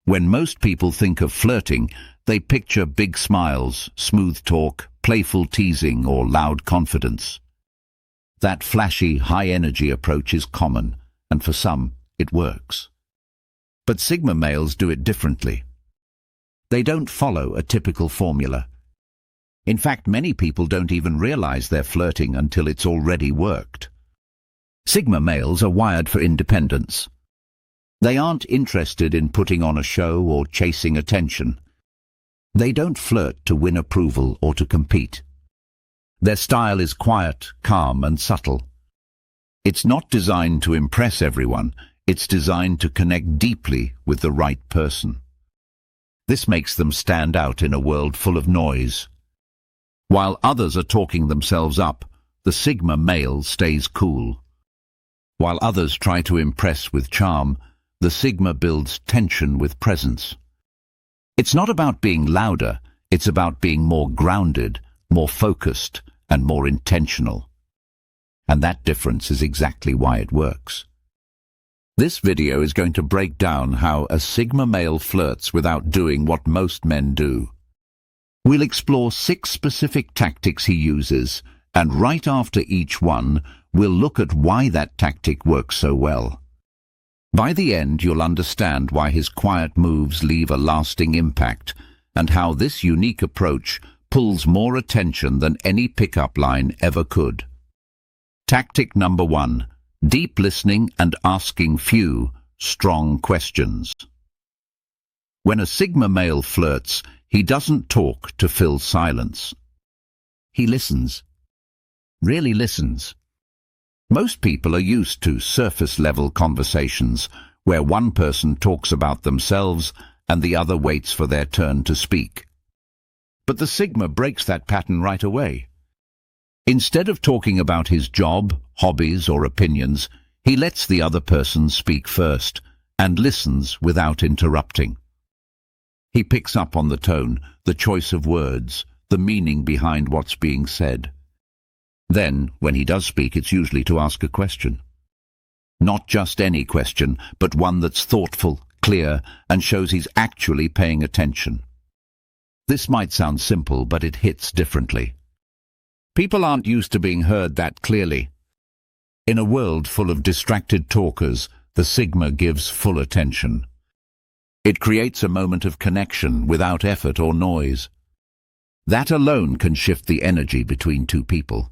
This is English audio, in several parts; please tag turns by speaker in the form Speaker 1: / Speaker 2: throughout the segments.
Speaker 1: When most people think of flirting, they picture big smiles, smooth talk, playful teasing, or loud confidence. That flashy, high-energy approach is common, and for some, it works. But Sigma males do it differently. They don't follow a typical formula. In fact, many people don't even realize they're flirting until it's already worked. Sigma males are wired for independence. They aren't interested in putting on a show or chasing attention. They don't flirt to win approval or to compete. Their style is quiet, calm, and subtle. It's not designed to impress everyone. It's designed to connect deeply with the right person. This makes them stand out in a world full of noise. While others are talking themselves up, the Sigma male stays cool. While others try to impress with charm, the Sigma builds tension with presence. It's not about being louder, it's about being more grounded, more focused, and more intentional. And that difference is exactly why it works. This video is going to break down how a Sigma male flirts without doing what most men do. We'll explore 6 specific tactics he uses, and right after each one, we'll look at why that tactic works so well. By the end, you'll understand why his quiet moves leave a lasting impact, and how this unique approach pulls more attention than any pickup line ever could. Tactic number 1. Deep listening and asking few, strong questions. When a Sigma male flirts, he doesn't talk to fill silence. He listens. Really listens. Most people are used to surface-level conversations where one person talks about themselves and the other waits for their turn to speak. But the Sigma breaks that pattern right away. Instead of talking about his job, hobbies, or opinions, he lets the other person speak first and listens without interrupting. He picks up on the tone, the choice of words, the meaning behind what's being said. Then, when he does speak, it's usually to ask a question. Not just any question, but one that's thoughtful, clear, and shows he's actually paying attention. This might sound simple, but it hits differently. People aren't used to being heard that clearly. In a world full of distracted talkers, the Sigma gives full attention. It creates a moment of connection without effort or noise. That alone can shift the energy between two people.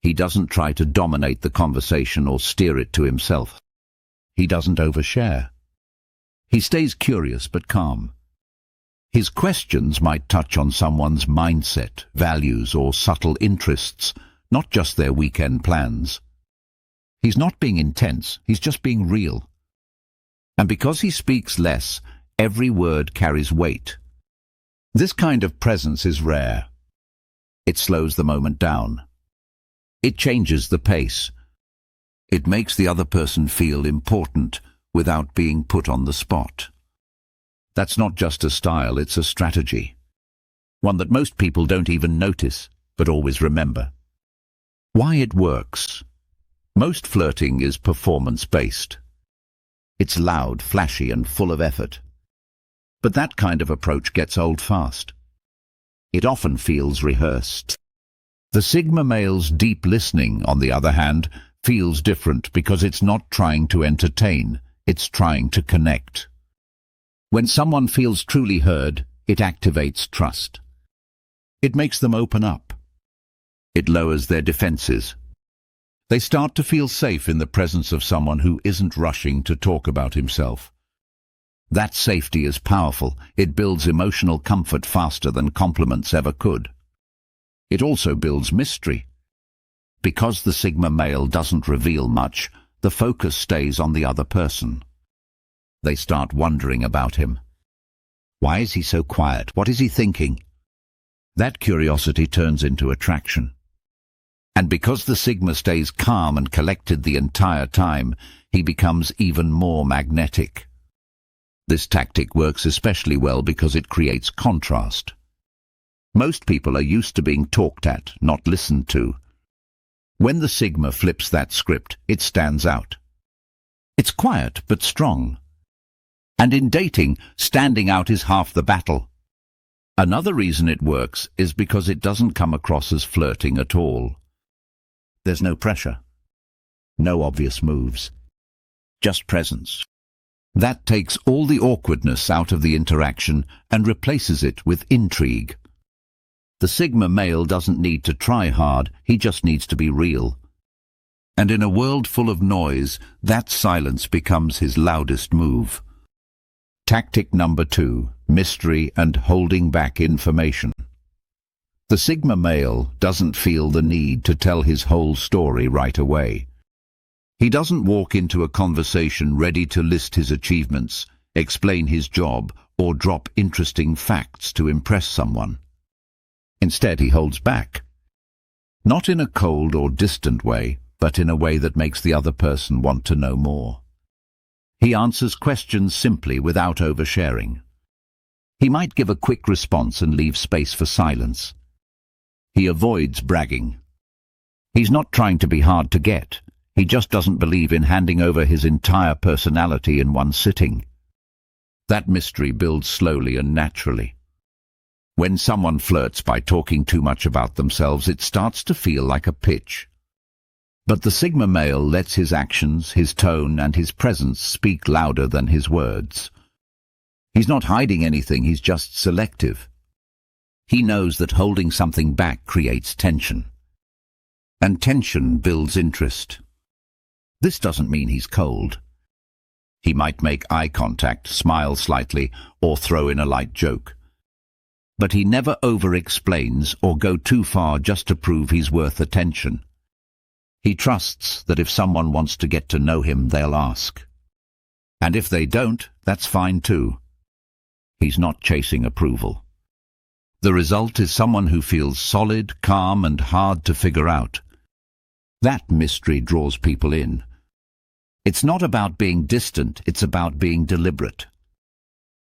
Speaker 1: He doesn't try to dominate the conversation or steer it to himself. He doesn't overshare. He stays curious but calm. His questions might touch on someone's mindset, values, or subtle interests, not just their weekend plans. He's not being intense, he's just being real. And because he speaks less, every word carries weight. This kind of presence is rare. It slows the moment down. It changes the pace. It makes the other person feel important without being put on the spot. That's not just a style, it's a strategy. One that most people don't even notice, but always remember. Why it works. Most flirting is performance-based. It's loud, flashy, and full of effort. But that kind of approach gets old fast. It often feels rehearsed. The Sigma male's deep listening, on the other hand, feels different because it's not trying to entertain, it's trying to connect. When someone feels truly heard, it activates trust. It makes them open up. It lowers their defenses. They start to feel safe in the presence of someone who isn't rushing to talk about himself. That safety is powerful. It builds emotional comfort faster than compliments ever could. It also builds mystery. Because the Sigma male doesn't reveal much, the focus stays on the other person. They start wondering about him. Why is he so quiet? What is he thinking? That curiosity turns into attraction. And because the Sigma stays calm and collected the entire time, he becomes even more magnetic. This tactic works especially well because it creates contrast. Most people are used to being talked at, not listened to. When the Sigma flips that script, it stands out. It's quiet but strong. And in dating, standing out is half the battle. Another reason it works is because it doesn't come across as flirting at all. There's no pressure, no obvious moves, just presence. That takes all the awkwardness out of the interaction and replaces it with intrigue. The Sigma male doesn't need to try hard, he just needs to be real. And in a world full of noise, that silence becomes his loudest move. Tactic number 2, mystery and holding back information. The Sigma male doesn't feel the need to tell his whole story right away. He doesn't walk into a conversation ready to list his achievements, explain his job, or drop interesting facts to impress someone. Instead, he holds back. Not in a cold or distant way, but in a way that makes the other person want to know more. He answers questions simply without oversharing. He might give a quick response and leave space for silence. He avoids bragging. He's not trying to be hard to get. He just doesn't believe in handing over his entire personality in one sitting. That mystery builds slowly and naturally. When someone flirts by talking too much about themselves, it starts to feel like a pitch. But the Sigma male lets his actions, his tone, and his presence speak louder than his words. He's not hiding anything, he's just selective. He knows that holding something back creates tension. And tension builds interest. This doesn't mean he's cold. He might make eye contact, smile slightly, or throw in a light joke. But he never over-explains or go too far just to prove he's worth attention. He trusts that if someone wants to get to know him, they'll ask. And if they don't, that's fine too. He's not chasing approval. The result is someone who feels solid, calm, and hard to figure out. That mystery draws people in. It's not about being distant, it's about being deliberate.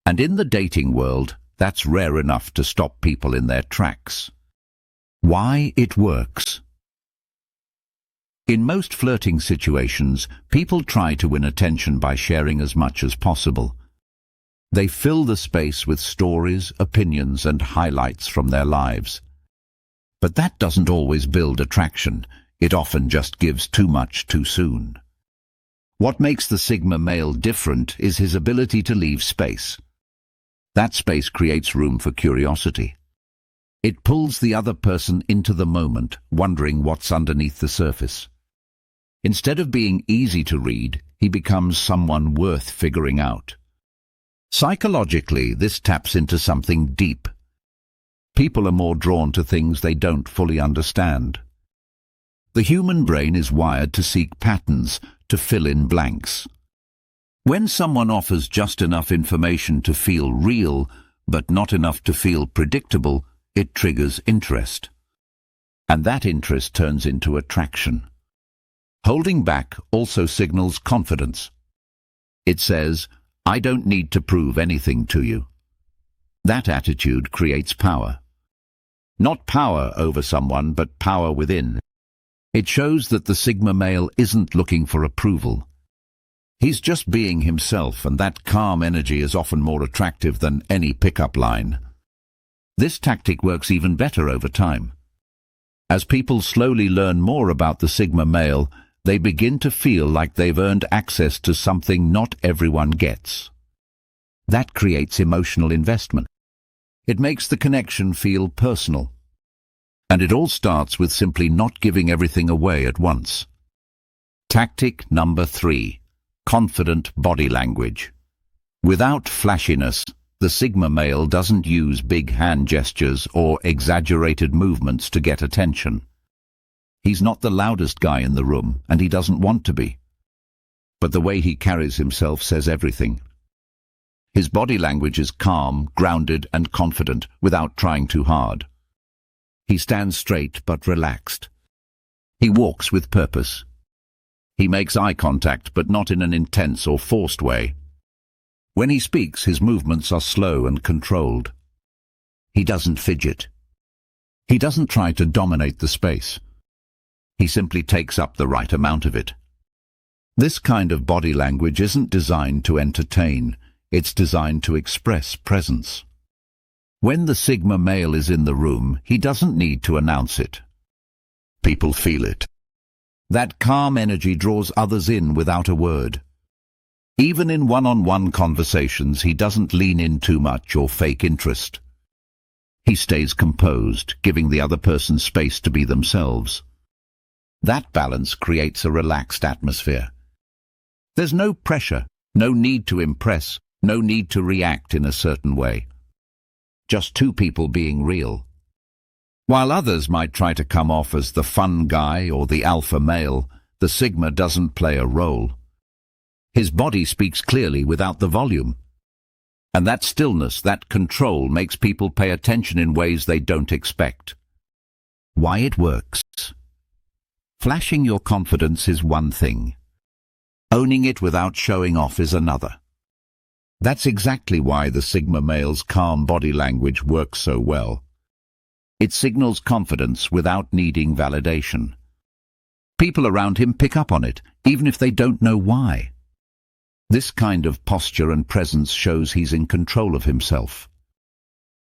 Speaker 1: And in the dating world, that's rare enough to stop people in their tracks. Why it works. In most flirting situations, people try to win attention by sharing as much as possible. They fill the space with stories, opinions, and highlights from their lives. But that doesn't always build attraction. It often just gives too much too soon. What makes the Sigma male different is his ability to leave space. That space creates room for curiosity. It pulls the other person into the moment, wondering what's underneath the surface. Instead of being easy to read, he becomes someone worth figuring out. Psychologically, this taps into something deep. People are more drawn to things they don't fully understand. The human brain is wired to seek patterns, to fill in blanks. When someone offers just enough information to feel real, but not enough to feel predictable, it triggers interest. And that interest turns into attraction. Holding back also signals confidence. It says, I don't need to prove anything to you. That attitude creates power. Not power over someone, but power within. It shows that the Sigma male isn't looking for approval. He's just being himself, and that calm energy is often more attractive than any pickup line. This tactic works even better over time. As people slowly learn more about the Sigma male, they begin to feel like they've earned access to something not everyone gets. That creates emotional investment. It makes the connection feel personal. And it all starts with simply not giving everything away at once. Tactic number 3. Confident body language. Without flashiness, the Sigma male doesn't use big hand gestures or exaggerated movements to get attention. He's not the loudest guy in the room, and he doesn't want to be. But the way he carries himself says everything. His body language is calm, grounded, and confident without trying too hard. He stands straight but relaxed. He walks with purpose. He makes eye contact, but not in an intense or forced way. When he speaks, his movements are slow and controlled. He doesn't fidget. He doesn't try to dominate the space. He simply takes up the right amount of it. This kind of body language isn't designed to entertain. It's designed to express presence. When the Sigma male is in the room, he doesn't need to announce it. People feel it. That calm energy draws others in without a word. Even in one-on-one conversations, he doesn't lean in too much or fake interest. He stays composed, giving the other person space to be themselves. That balance creates a relaxed atmosphere. There's no pressure, no need to impress, no need to react in a certain way. Just two people being real. While others might try to come off as the fun guy or the alpha male, the Sigma doesn't play a role. His body speaks clearly without the volume. And that stillness, that control, makes people pay attention in ways they don't expect. Why it works? Flashing your confidence is one thing. Owning it without showing off is another. That's exactly why the Sigma male's calm body language works so well. It signals confidence without needing validation. People around him pick up on it, even if they don't know why. This kind of posture and presence shows he's in control of himself.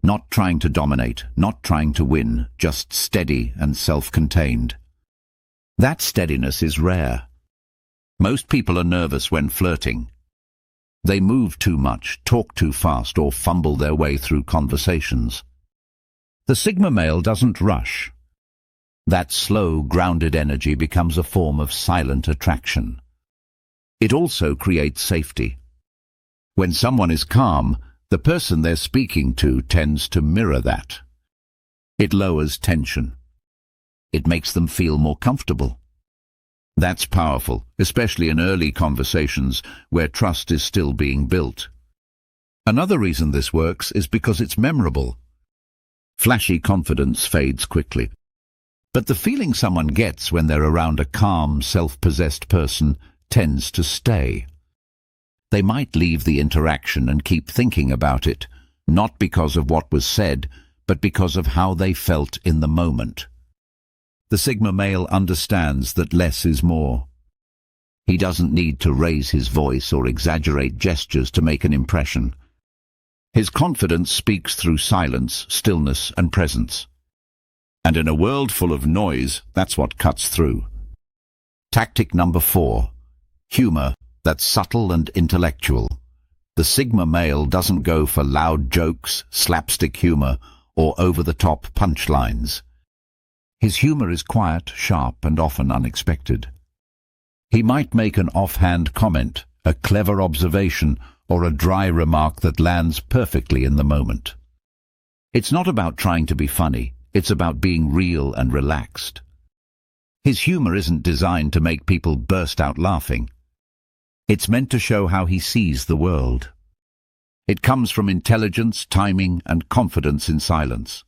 Speaker 1: Not trying to dominate, not trying to win, just steady and self-contained. That steadiness is rare. Most people are nervous when flirting. They move too much, talk too fast, or fumble their way through conversations. The Sigma male doesn't rush. That slow, grounded energy becomes a form of silent attraction. It also creates safety. When someone is calm, the person they're speaking to tends to mirror that. It lowers tension. It makes them feel more comfortable. That's powerful, especially in early conversations where trust is still being built. Another reason this works is because it's memorable. Flashy confidence fades quickly. But the feeling someone gets when they're around a calm, self-possessed person tends to stay. They might leave the interaction and keep thinking about it, not because of what was said, but because of how they felt in the moment. The Sigma male understands that less is more. He doesn't need to raise his voice or exaggerate gestures to make an impression. His confidence speaks through silence, stillness, and presence. And in a world full of noise, that's what cuts through. Tactic number 4. Humor that's subtle and intellectual. The Sigma male doesn't go for loud jokes, slapstick humor, or over-the-top punchlines. His humor is quiet, sharp, and often unexpected. He might make an offhand comment, a clever observation, or a dry remark that lands perfectly in the moment. It's not about trying to be funny, it's about being real and relaxed. His humor isn't designed to make people burst out laughing. It's meant to show how he sees the world. It comes from intelligence, timing, and confidence in silence.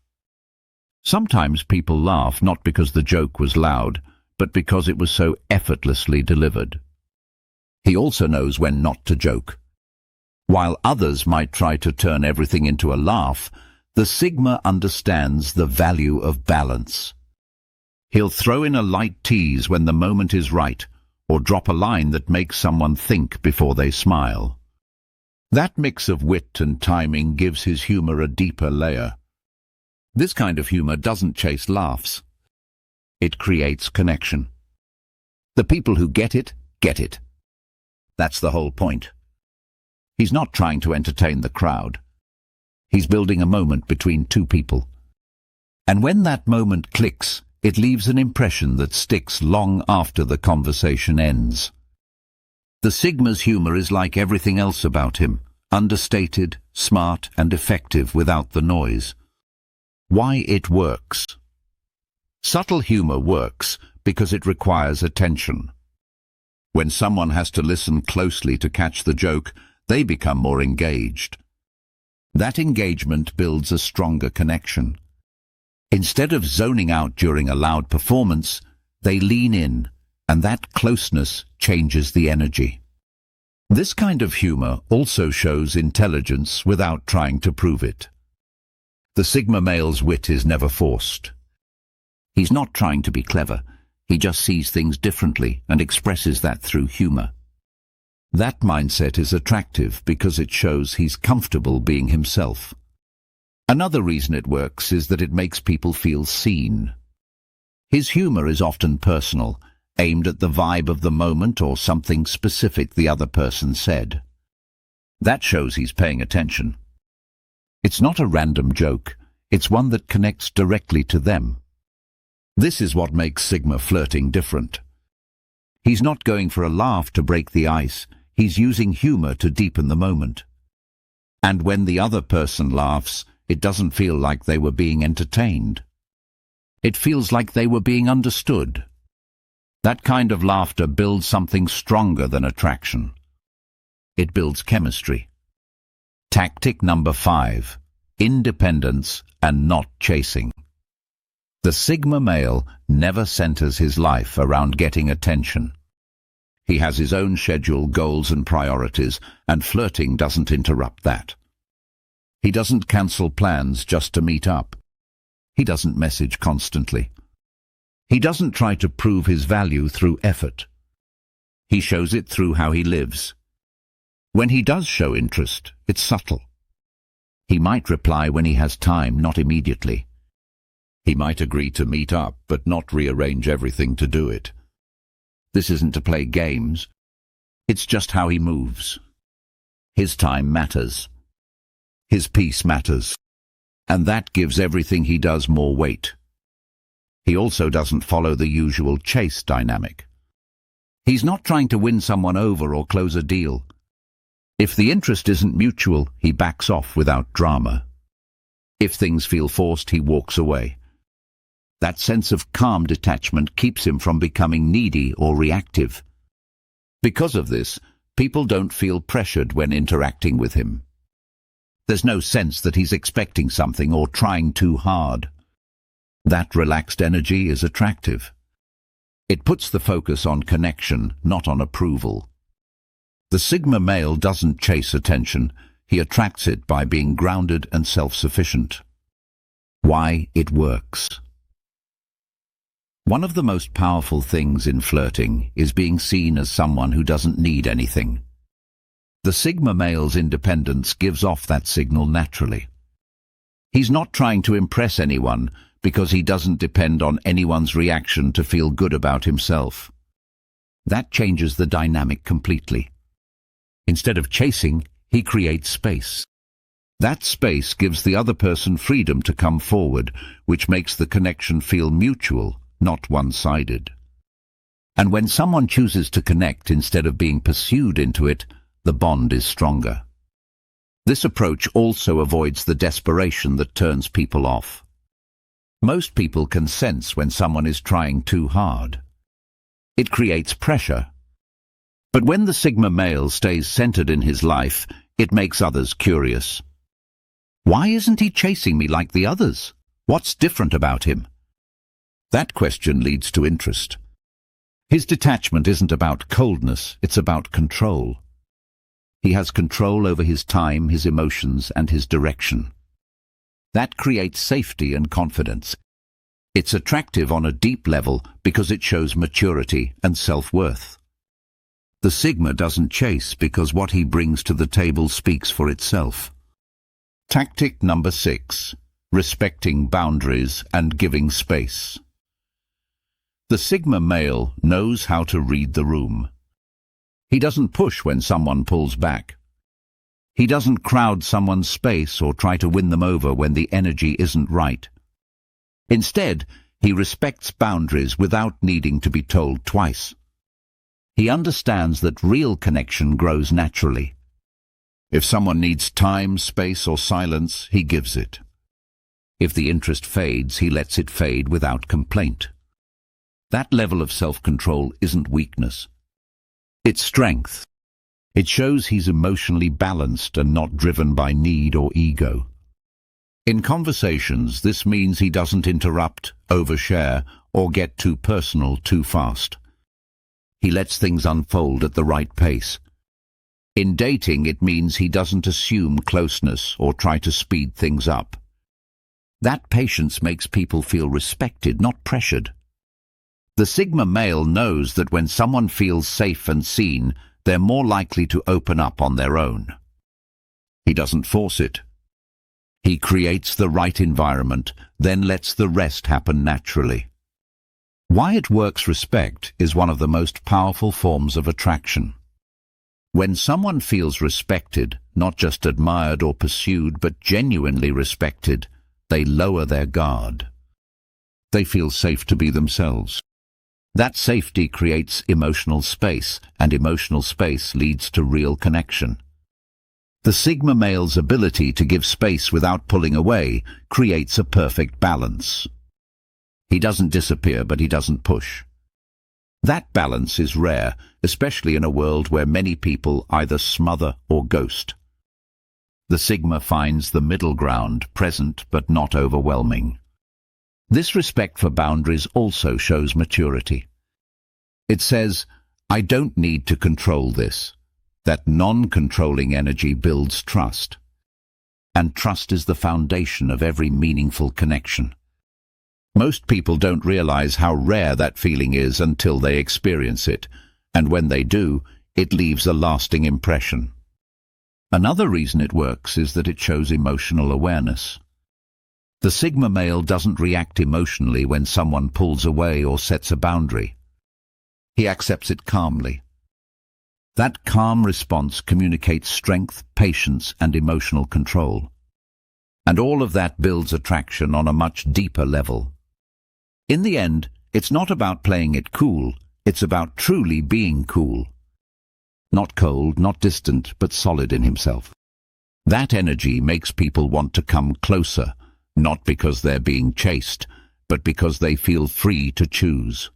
Speaker 1: Sometimes people laugh not because the joke was loud, but because it was so effortlessly delivered. He also knows when not to joke. While others might try to turn everything into a laugh, the Sigma understands the value of balance. He'll throw in a light tease when the moment is right, or drop a line that makes someone think before they smile. That mix of wit and timing gives his humor a deeper layer. This kind of humor doesn't chase laughs. It creates connection. The people who get it, get it. That's the whole point. He's not trying to entertain the crowd. He's building a moment between two people. And when that moment clicks, it leaves an impression that sticks long after the conversation ends. The Sigma's humor is like everything else about him, understated, smart, and effective without the noise. Why it works? Subtle humor works because it requires attention. When someone has to listen closely to catch the joke, they become more engaged. That engagement builds a stronger connection. Instead of zoning out during a loud performance, they lean in, and that closeness changes the energy. This kind of humor also shows intelligence without trying to prove it. The Sigma male's wit is never forced. He's not trying to be clever. He just sees things differently and expresses that through humor. That mindset is attractive because it shows he's comfortable being himself. Another reason it works is that it makes people feel seen. His humor is often personal, aimed at the vibe of the moment or something specific the other person said. That shows he's paying attention. It's not a random joke, it's one that connects directly to them. This is what makes Sigma flirting different. He's not going for a laugh to break the ice, he's using humor to deepen the moment. And when the other person laughs, it doesn't feel like they were being entertained. It feels like they were being understood. That kind of laughter builds something stronger than attraction. It builds chemistry. Tactic number 5. Independence and not chasing. The Sigma male never centers his life around getting attention. He has his own schedule, goals and priorities, and flirting doesn't interrupt that. He doesn't cancel plans just to meet up. He doesn't message constantly. He doesn't try to prove his value through effort. He shows it through how he lives. When he does show interest, it's subtle. He might reply when he has time, not immediately. He might agree to meet up, but not rearrange everything to do it. This isn't to play games. It's just how he moves. His time matters. His peace matters. And that gives everything he does more weight. He also doesn't follow the usual chase dynamic. He's not trying to win someone over or close a deal. If the interest isn't mutual, he backs off without drama. If things feel forced, he walks away. That sense of calm detachment keeps him from becoming needy or reactive. Because of this, people don't feel pressured when interacting with him. There's no sense that he's expecting something or trying too hard. That relaxed energy is attractive. It puts the focus on connection, not on approval. The Sigma male doesn't chase attention, he attracts it by being grounded and self-sufficient. Why it works. One of the most powerful things in flirting is being seen as someone who doesn't need anything. The Sigma male's independence gives off that signal naturally. He's not trying to impress anyone because he doesn't depend on anyone's reaction to feel good about himself. That changes the dynamic completely. Instead of chasing, he creates space. That space gives the other person freedom to come forward, which makes the connection feel mutual, not one-sided. And when someone chooses to connect instead of being pursued into it, the bond is stronger. This approach also avoids the desperation that turns people off. Most people can sense when someone is trying too hard. It creates pressure. But when the Sigma male stays centered in his life, it makes others curious. Why isn't he chasing me like the others? What's different about him? That question leads to interest. His detachment isn't about coldness, it's about control. He has control over his time, his emotions, and his direction. That creates safety and confidence. It's attractive on a deep level because it shows maturity and self-worth. The Sigma doesn't chase because what he brings to the table speaks for itself. Tactic number 6. Respecting boundaries and giving space. The Sigma male knows how to read the room. He doesn't push when someone pulls back. He doesn't crowd someone's space or try to win them over when the energy isn't right. Instead, he respects boundaries without needing to be told twice. He understands that real connection grows naturally. If someone needs time, space, or silence, he gives it. If the interest fades, he lets it fade without complaint. That level of self-control isn't weakness. It's strength. It shows he's emotionally balanced and not driven by need or ego. In conversations, this means he doesn't interrupt, overshare, or get too personal too fast. He lets things unfold at the right pace. In dating, it means he doesn't assume closeness or try to speed things up. That patience makes people feel respected, not pressured. The Sigma male knows that when someone feels safe and seen, they're more likely to open up on their own. He doesn't force it. He creates the right environment, then lets the rest happen naturally. Why it works. Respect is one of the most powerful forms of attraction. When someone feels respected, not just admired or pursued, but genuinely respected, they lower their guard. They feel safe to be themselves. That safety creates emotional space, and emotional space leads to real connection. The Sigma male's ability to give space without pulling away creates a perfect balance. He doesn't disappear, but he doesn't push. That balance is rare, especially in a world where many people either smother or ghost. The Sigma finds the middle ground, present but not overwhelming. This respect for boundaries also shows maturity. It says, I don't need to control this. That non-controlling energy builds trust. And trust is the foundation of every meaningful connection. Most people don't realize how rare that feeling is until they experience it, and when they do, it leaves a lasting impression. Another reason it works is that it shows emotional awareness. The Sigma male doesn't react emotionally when someone pulls away or sets a boundary. He accepts it calmly. That calm response communicates strength, patience, and emotional control. And all of that builds attraction on a much deeper level. In the end, it's not about playing it cool, it's about truly being cool. Not cold, not distant, but solid in himself. That energy makes people want to come closer, not because they're being chased, but because they feel free to choose.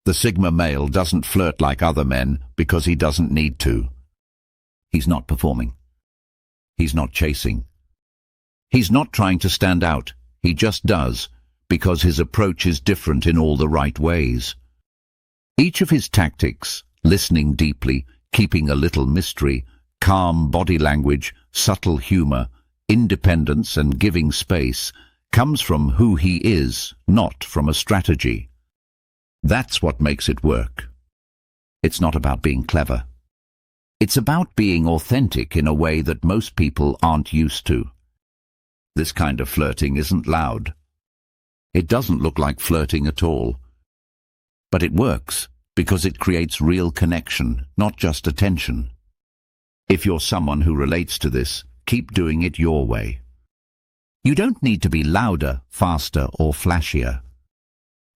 Speaker 1: The Sigma male doesn't flirt like other men because he doesn't need to. He's not performing. He's not chasing. He's not trying to stand out. He just does, because his approach is different in all the right ways. Each of his tactics, listening deeply, keeping a little mystery, calm body language, subtle humor, independence and giving space, comes from who he is, not from a strategy. That's what makes it work. It's not about being clever. It's about being authentic in a way that most people aren't used to. This kind of flirting isn't loud. It doesn't look like flirting at all. But it works because it creates real connection, not just attention. If you're someone who relates to this, keep doing it your way. You don't need to be louder, faster, or flashier.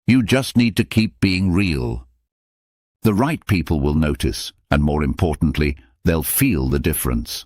Speaker 1: You just need to keep being real. The right people will notice, and more importantly, they'll feel the difference.